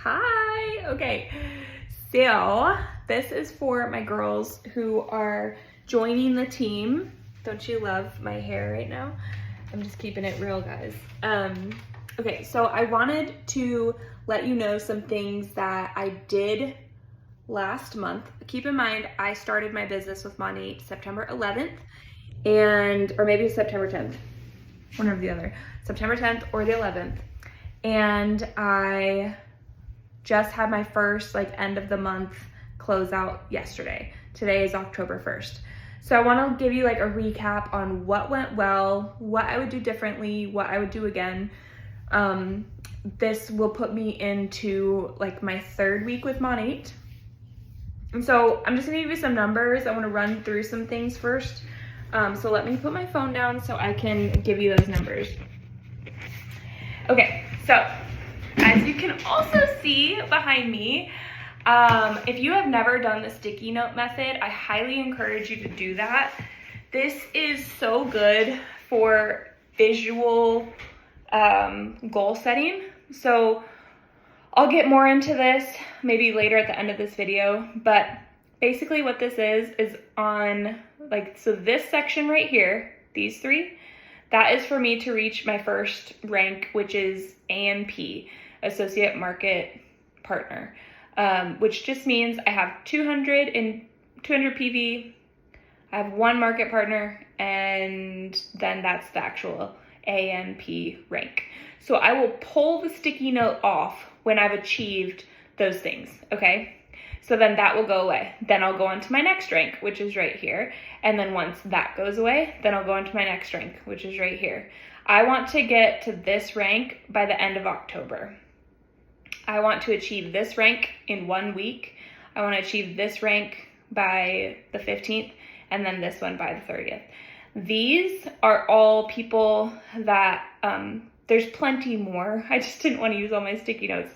Hi. Okay, so this is for my girls who are joining the team. Don't you love my hair right now? I'm just keeping it real, guys. Okay, so I wanted to let you know some things that I did last month. Keep in mind, I started my business with Monat September 11th, or maybe September 10th, one or the other, September 10th or the 11th. And I just had my first end of the month closeout yesterday. Today is October 1st. So I want to give you a recap on what went well, what I would do differently, what I would do again. This will put me into my third week with Monat. And so I'm just gonna give you some numbers. I want to run through some things first. So let me put my phone down so I can give you those numbers. Okay, so as you can also see behind me, if you have never done the sticky note method, I highly encourage you to do that. This is so good for visual goal setting. So I'll get more into this maybe later at the end of this video, but basically what this is on so this section right here, these three, that is for me to reach my first rank, which is AMP, Associate Market Partner, which just means I have 200 PV, I have one market partner, and then that's the actual AMP rank. So I will pull the sticky note off when I've achieved those things, okay? So then that will go away. Then I'll go on to my next rank, which is right here. And then once that goes away, then I'll go on to my next rank, which is right here. I want to get to this rank by the end of October. I want to achieve this rank in 1 week. I want to achieve this rank by the 15th, and then this one by the 30th. These are all people that, there's plenty more. I just didn't want to use all my sticky notes.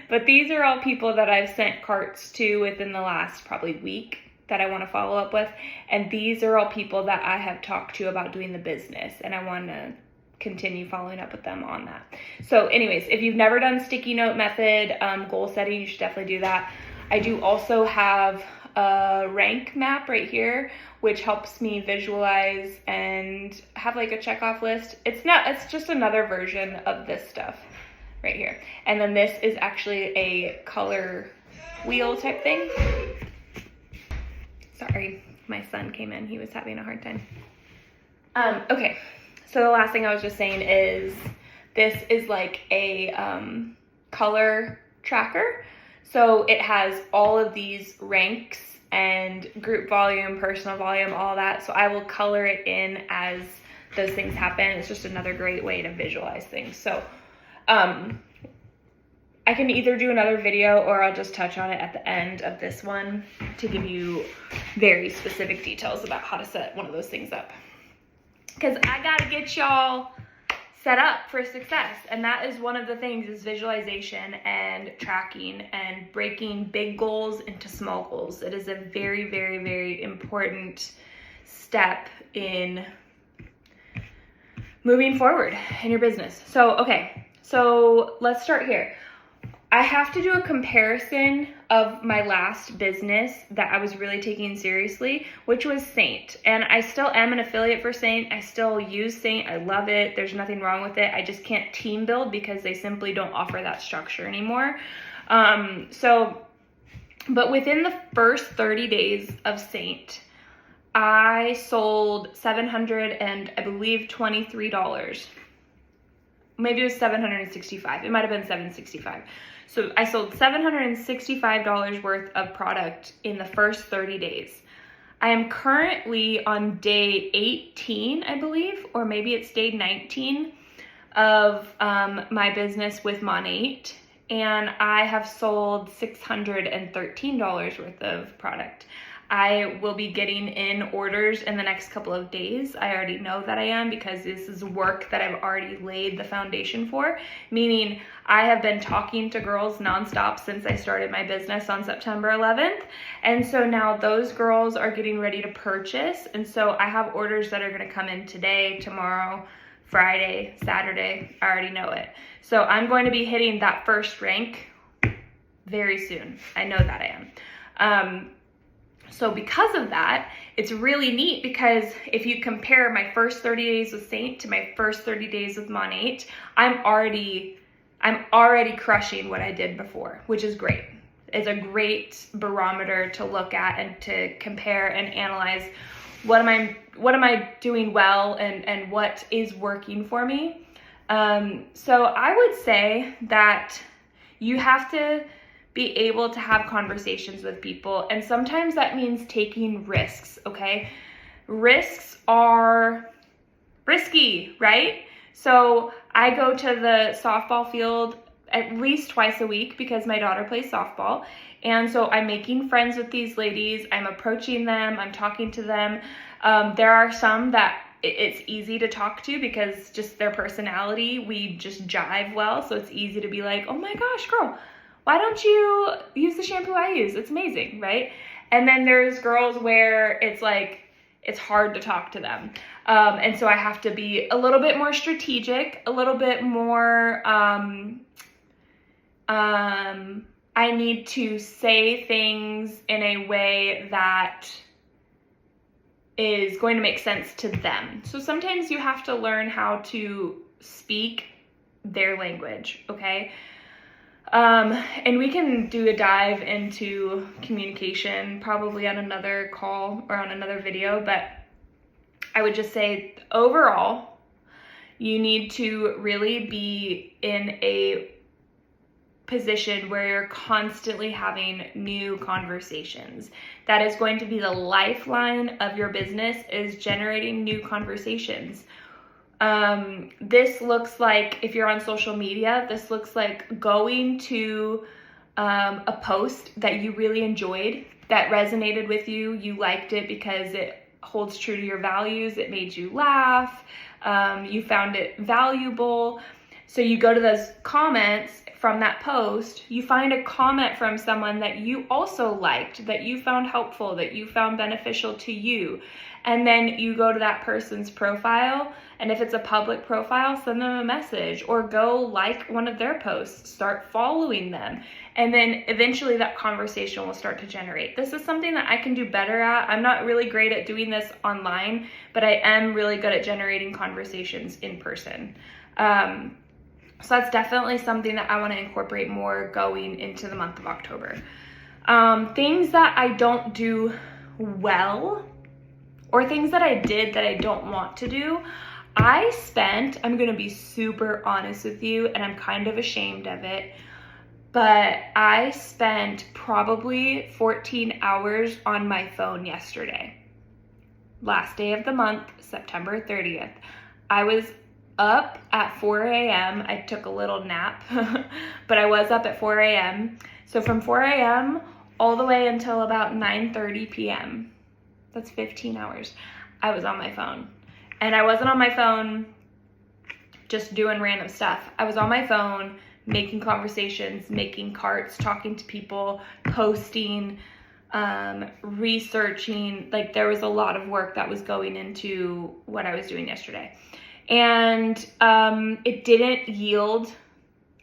But these are all people that I've sent carts to within the last probably week that I want to follow up with. And these are all people that I have talked to about doing the business, and I want to continue following up with them on that. So anyways, if you've never done sticky note method goal setting, you should definitely do that. I do also have a rank map right here, which helps me visualize and have a checkoff list. It's just another version of this stuff right here. And then this is actually a color wheel type thing. Sorry, my son came in, he was having a hard time. Okay, so the last thing I was just saying is this is a color tracker. So it has all of these ranks and group volume, personal volume, all that. So I will color it in as those things happen. It's just another great way to visualize things. So I can either do another video or I'll just touch on it at the end of this one to give you very specific details about how to set one of those things up. Because I gotta get y'all set up for success, and that is one of the things, is visualization and tracking and breaking big goals into small goals. It is a very, very, very important step in moving forward in your business. So, okay, so let's start here. I have to do a comparison of my last business that I was really taking seriously, which was Saint. And I still am an affiliate for Saint. I still use Saint. I love it. There's nothing wrong with it. I just can't team build because they simply don't offer that structure anymore. But within the first 30 days of Saint, I sold $723. Maybe it was $765. It might have been $765. So I sold $765 worth of product in the first 30 days. I am currently on day 18, I believe, or maybe it's day 19 of my business with Monat, and I have sold $613 worth of product. I will be getting in orders in the next couple of days. I already know that I am, because this is work that I've already laid the foundation for, meaning I have been talking to girls nonstop since I started my business on September 11th. And so now those girls are getting ready to purchase. And so I have orders that are gonna come in today, tomorrow, Friday, Saturday. I already know it. So I'm going to be hitting that first rank very soon. I know that I am. So because of that, it's really neat because if you compare my first 30 days with Saint to my first 30 days with monat, I'm already crushing what I did before, which is great. It's a great barometer to look at and to compare and analyze what am I doing well and what is working for me. So I would say that you have to be able to have conversations with people, and sometimes that means taking risks, okay? Risks are risky, right? So I go to the softball field at least twice a week because my daughter plays softball, and so I'm making friends with these ladies. I'm approaching them, I'm talking to them. There are some that it's easy to talk to because just their personality, we just jive well, so it's easy to be like, oh my gosh, girl, why don't you use the shampoo I use? It's amazing, right? And then there's girls where it's like, it's hard to talk to them. And so I have to be a little bit more strategic, a little bit more, I need to say things in a way that is going to make sense to them. So sometimes you have to learn how to speak their language, okay? And we can do a dive into communication probably on another call or on another video, but I would just say overall, you need to really be in a position where you're constantly having new conversations. That is going to be the lifeline of your business, is generating new conversations. This looks like, if you're on social media, this looks like going to a post that you really enjoyed, that resonated with you. You liked it because it holds true to your values. It made you laugh. You found it valuable. So you go to those comments from that post, you find a comment from someone that you also liked, that you found helpful, that you found beneficial to you. And then you go to that person's profile, and if it's a public profile, send them a message or go like one of their posts, start following them. And then eventually that conversation will start to generate. This is something that I can do better at. I'm not really great at doing this online, but I am really good at generating conversations in person. So that's definitely something that I want to incorporate more going into the month of October. Things that I don't do well, or things that I did that I don't want to do, I'm going to be super honest with you, and I'm kind of ashamed of it, but I spent probably 14 hours on my phone yesterday. Last day of the month, September 30th. I was up at 4 a.m. I took a little nap, but I was up at 4 a.m. So from 4 a.m. all the way until about 9:30 p.m., that's 15 hours, I was on my phone. And I wasn't on my phone just doing random stuff. I was on my phone making conversations, making carts, talking to people, posting, researching. Like, there was a lot of work that was going into what I was doing yesterday. And it didn't yield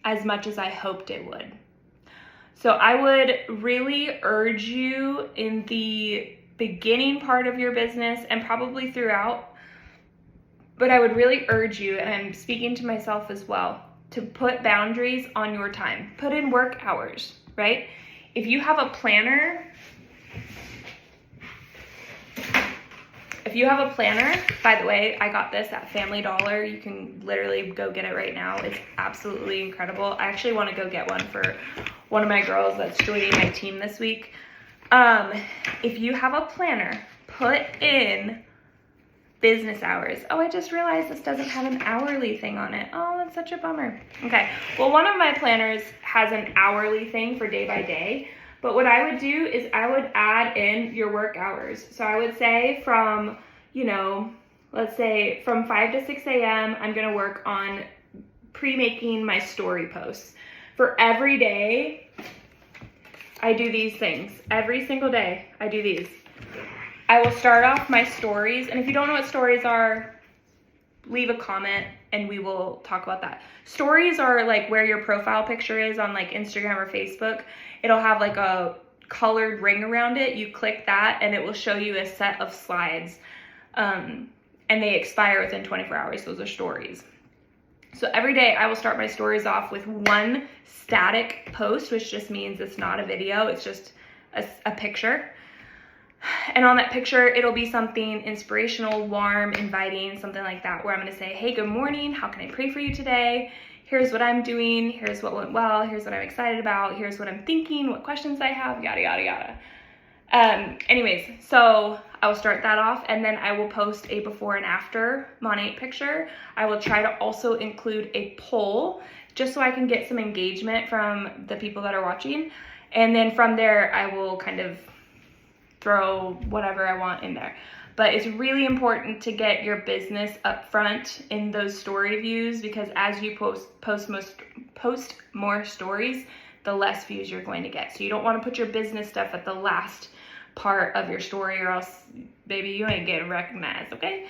as much as I hoped it would. So I would really urge you in the beginning part of your business and probably throughout, but I would really urge you, and I'm speaking to myself as well, to put boundaries on your time. Put in work hours, right? If you have a planner, by the way, I got this at Family Dollar. You can literally go get it right now. It's absolutely incredible. I actually want to go get one for one of my girls that's joining my team this week. If you have a planner, put in business hours. Oh, I just realized this doesn't have an hourly thing on it. Oh, that's such a bummer. Okay, well, one of my planners has an hourly thing for day by day. But what I would do is I would add in your work hours. So I would say from, let's say from 5 to 6 a.m., I'm going to work on pre-making my story posts. For every day, I do these things. Every single day, I do these. I will start off my stories. And if you don't know what stories are, leave a comment and we will talk about that. Stories are like where your profile picture is on like Instagram or Facebook. It'll have like a colored ring around it. You click that and it will show you a set of slides, and they expire within 24 hours. Those are stories. So every day I will start my stories off with one static post, which just means it's not a video, it's just a picture. And on that picture, it'll be something inspirational, warm, inviting, something like that, where I'm going to say, hey, good morning. How can I pray for you today? Here's what I'm doing. Here's what went well. Here's what I'm excited about. Here's what I'm thinking, what questions I have, yada, yada, yada. Anyways, so I will start that off, and then I will post a before and after monat picture. I will try to also include a poll just so I can get some engagement from the people that are watching. And then from there, I will kind of throw whatever I want in there. But it's really important to get your business up front in those story views, because as you post more stories, the less views you're going to get. So you don't want to put your business stuff at the last part of your story, or else, baby, you ain't getting recognized, okay?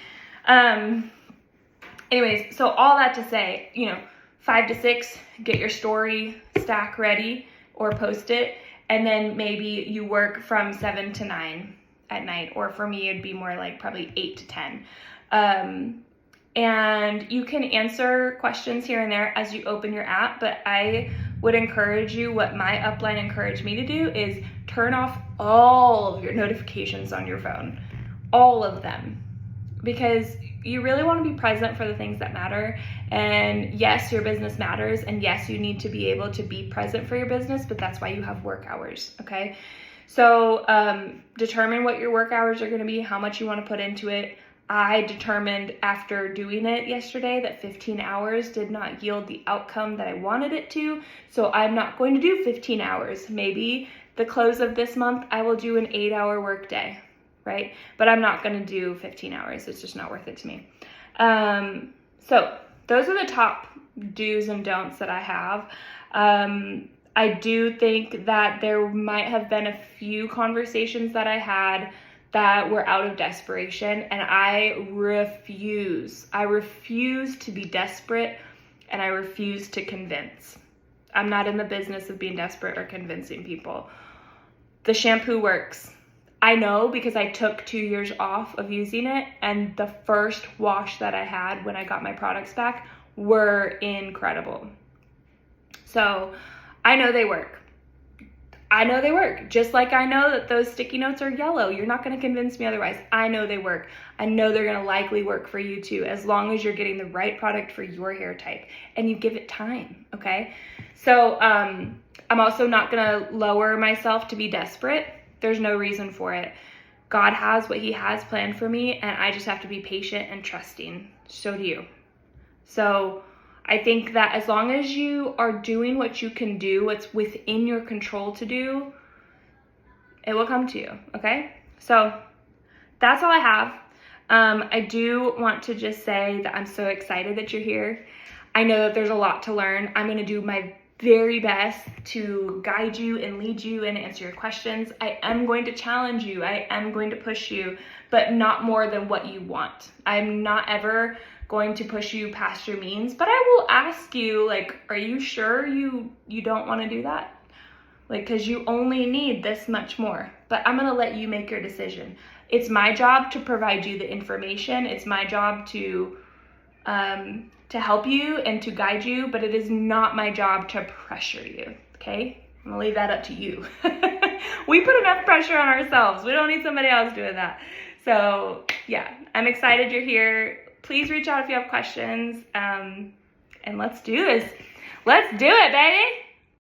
Anyways, so all that to say, 5 to 6, get your story stack ready or post it. And then maybe you work from 7 to 9 at night, or for me, it'd be more like probably 8 to 10. And you can answer questions here and there as you open your app, but I would encourage you, what my upline encouraged me to do, is turn off all of your notifications on your phone, all of them, because you really want to be present for the things that matter. And yes, your business matters, and yes, you need to be able to be present for your business, but that's why you have work hours, okay? So determine what your work hours are going to be, how much you want to put into it. I determined after doing it yesterday that 15 hours did not yield the outcome that I wanted it to, so I'm not going to do 15 hours. Maybe the close of this month, I will do an 8-hour work day, right? But I'm not going to do 15 hours. It's just not worth it to me. So those are the top do's and don'ts that I have. I do think that there might have been a few conversations that I had that were out of desperation, and I refuse to be desperate, and I refuse to convince. I'm not in the business of being desperate or convincing people. The shampoo works. I know, because I took 2 years off of using it, and the first wash that I had when I got my products back were incredible. So I know they work. Just like I know that those sticky notes are yellow. You're not going to convince me otherwise. I know they work. I know they're going to likely work for you too, as long as you're getting the right product for your hair type and you give it time, okay? So I'm also not going to lower myself to be desperate. There's no reason for it. God has what he has planned for me, and I just have to be patient and trusting. So do you. So I think that as long as you are doing what you can do, what's within your control to do, it will come to you, okay? So that's all I have. I do want to just say that I'm so excited that you're here. I know that there's a lot to learn. I'm going to do my very best to guide you and lead you and answer your questions. I am going to challenge you. I am going to push you, but not more than what you want. I'm not ever going to push you past your means, but I will ask you, like, are you sure you don't want to do that? Like, because you only need this much more, but I'm going to let you make your decision. It's my job to provide you the information. It's my job to help you and to guide you, but it is not my job to pressure you, okay? I'm gonna leave that up to you. We put enough pressure on ourselves. We don't need somebody else doing that. So yeah, I'm excited you're here. Please reach out if you have questions, and let's do this. Let's do it, baby.